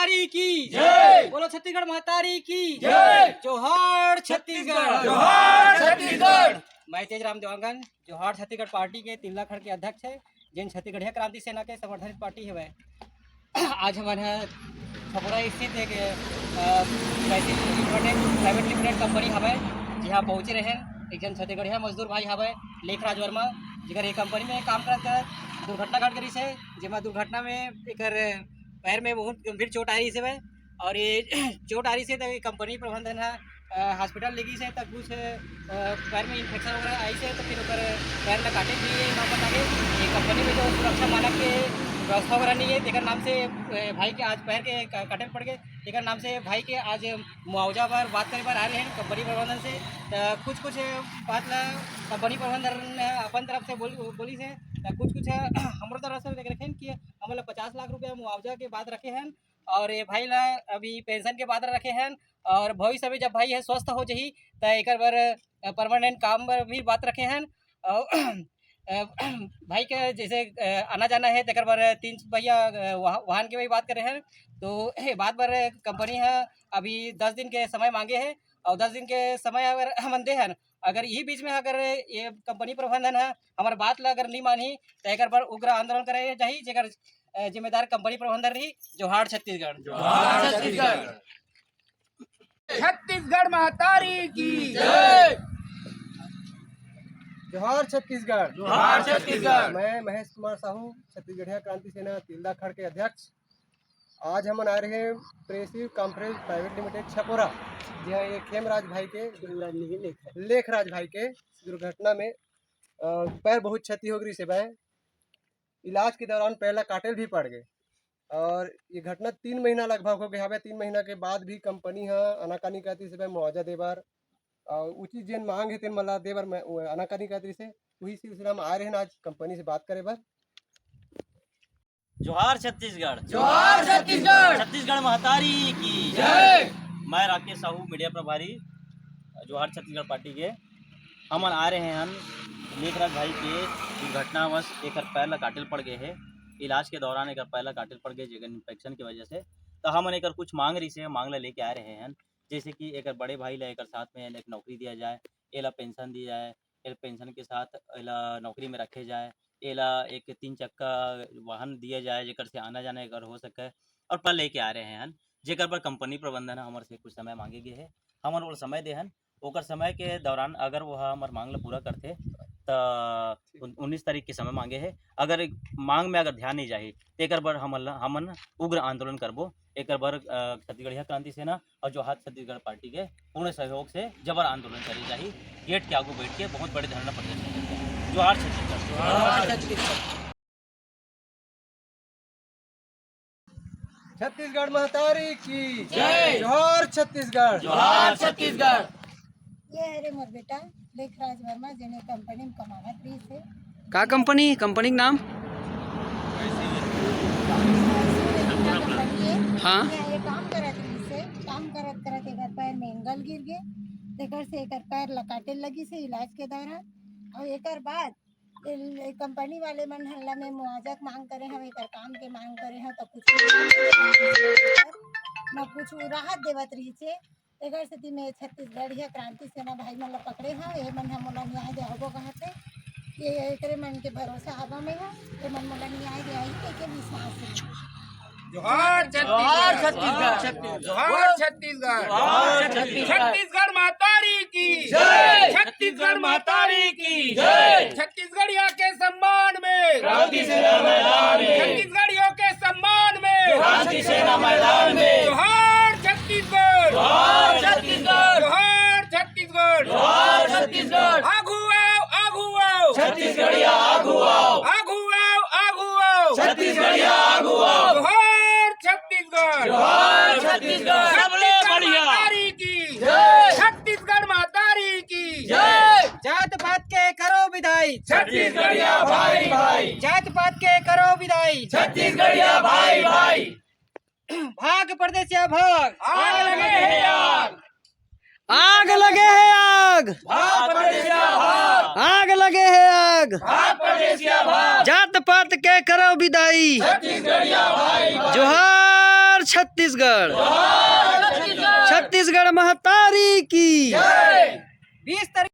महतारी की जय। बोलो छत्तीसगढ़ महतारी की जय। जोहार छत्तीसगढ़, जोहार छत्तीसगढ़। मैं तेजराम देवांगन जोहार छत्तीसगढ़ पार्टी के तिल्ला खड़ के अध्यक्ष है, जिन छत्तीसगढ़िया क्रांति सेना के संवर्धित पार्टी है वह आज हमारे छपुरा स्थित एक प्राइवेट लिमिटेड कंपनी हवे, जहाँ पहुँचे रहे एक जन छत्तीसगढ़िया मजदूर भाई हवे लेखराज वर्मा, जिकर ये कंपनी में काम करत दुर्घटना घट गई है, जिसमें दुर्घटना में एक पैर में बहुत गंभीर चोट आ रही है और ये चोट आ रही है तो कंपनी प्रबंधन है हॉस्पिटल ले गई से तब कुछ पैर में इन्फेक्शन वगैरह आई से तो फिर पैर में काटे दिए ना बता के ये कंपनी में जो सुरक्षा मानक के व्यवस्था वगैरह नहीं है, तेकर नाम से भाई के आज पैर के काटे पड़ गए, तेकर नाम से भाई के आज मुआवजा पर बात करे पर आ रहे हैं कंपनी प्रबंधन से। कुछ बात ला कंपनी प्रबंधन अपन तरफ से बोली से कुछ हमारे तरफ से देख रखे हैं कि हम लोग 50 लाख रुपया मुआवजा के बाद रखे हैं और ये भाई ला अभी पेंशन के बाद रखे हैं और भविष्य में जब भाई है स्वस्थ हो जाही तो एक बार परमानेंट काम पर भी बात रखे हैं। भाई के जैसे आना जाना है तेकर बार 3 भैया वाहन की भी बात करे हैं तो बात बार कंपनी है अभी 10 दिन के समय मांगे हैं और 10 दिन के समय अगर हम दे हैं, अगर यही बीच में अगर ये कंपनी प्रबंधन है हमारे बात ला अगर नहीं मानी तो एक बार उग्र आंदोलन करे चाहिए, जेकर जिम्मेदार कंपनी प्रबंधन रही। जोहार छत्तीसगढ़, जोहार छत्तीसगढ़। छत्तीसगढ़ महतारी की जय। जोहार छत्तीसगढ़, जोहार छत्तीसगढ़। मैं महेश कुमार साहू छत्तीसगढ़िया क्रांति सेना तिल्दा खड़ के अध्यक्ष। आज हम आ रहे हैं प्रेसिव कॉन्फ्रेंस प्राइवेट लिमिटेड छपोरा, जहाँ ये खेमराज भाई के लेखराज भाई के दुर्घटना में पैर बहुत क्षति हो गई से भाई इलाज के दौरान पहला काटेल भी पड़ गए और ये घटना 3 महीना लगभग हो गया है। 3 महीना के बाद भी कंपनी है अनाकानी कहती से भाई मुआवजा देबार उचित जेन मांग है तेन मला देबर मैं अनाकानी कहती से वही सिलसिला में आ रहे हैं आज कंपनी से बात करे बर। जोहार छत्तीसगढ़, जोहार छत्तीसगढ़। छत्तीसगढ़ महतारी की जय। मैं राकेश साहू मीडिया प्रभारी जोहार छत्तीसगढ़ पार्टी के। हम आ रहे हैं लेखराज भाई के दुर्घटनावश एक पैर ला काटिल पड़ गए है, इलाज के दौरान एक पैर ला काटिल पड़ गए जगह इन्फेक्शन की वजह से, तो हम एक कुछ मांग रही से मांग ला लेके आ रहे हैं, जैसे कि एक बड़े भाई ला एक साथ में एक नौकरी दिया जाए, एला पेंशन दी जाए, एल पेंशन के साथ एला नौकरी में रखे जाए, एला एक 3 चक्का वाहन दिया जाए जेकर से आना जाना अगर हो सके और पर लेके आ रहे हैं जेकर पर कंपनी प्रबंधन हमारे से कुछ समय मांगे गए है, हमारे वो समय दे हैं ओकर समय के दौरान अगर वह हमारे मांग ला पूरा करते तो 19 तारीख के समय मांगे है, अगर मांग में अगर ध्यान नहीं जाए तो एक बार हमन उग्र आंदोलन करबो। एक बार छत्तीसगढ़िया क्रांति सेना और जोहार छत्तीसगढ़ पार्टी के पूर्ण सहयोग से जबर आंदोलन करी जाही, गेट के आगू बैठ के बहुत बड़े धरना प्रदर्शन। जोहार छत्तीसगढ़, जोहार छत्तीसगढ़। छत्तीसगढ़ महतारी की जय। जोहार छत्तीसगढ़, जोहार छत्तीसगढ़। ये है मोर बेटा लेखराज वर्मा जेने कंपनी में कमावत रही से। का कंपनी का नाम? हाँ। ये काम करत रही से, काम करत करत एकर पैर में एंगल गिर गए, तेकर से एकर पैर लकाटे लगी से इलाज के दौरान और एकर बाद कंपनी वाले मन हल्ला में मुआवजा मांग करे हम एकर काम के मांग करे हैं तो कुछ राहत देवत रही से एकर स्थिति में छत्तीसगढ़िया क्रांति सेना भाई मन ला पकड़े हैं, ये मन हम मोला न्याय देबो कहते ये एकरे मन के भरोसा हवा में है, ये मन मोला न्याय देई के विश्वास है। जोहार छत्तीसगढ़, जोहार छत्तीसगढ़, जोहार छत्तीसगढ़। छत्तीसगढ़ महतारी की जय। छत्तीसगढ़ महतारी की जय। छत्तीसगढ़िया के सम्मान में क्रांति सेना मैदान में, छत्तीसगढ़ियों के सम्मान में क्रांति सेना मैदान में। जोहार छत्तीसगढ़, जोहार छत्तीसगढ़, जोहार छत्तीसगढ़, जोहार छत्तीसगढ़। आगू आओ छत्तीसगढ़िया, आगू आओ छत्तीसगढ़िया, आगू आओ। जोहार छत्तीसगढ़, जोहार छत्तीसगढ़। सबले बढ़िया महतारी की जय। छत्तीसगढ़ महतारी की जय। जात पात के करो विदाई, छत्तीसगढ़िया भाई भाई, जात पात के करो विदाई, छत्तीसगढ़िया भाई भाई। भाग परदेसिया भाग, आग लगे है आग, आग लगे है आग, भाग परदेसिया भाग, आग लगे है आग, भाग परदेसिया भाग। जात पात के करो विदाई, छत्तीसगढ़िया भाई भाई, जोहार छत्तीसगढ़, छत्तीसगढ़ महतारी की। 20 तारीख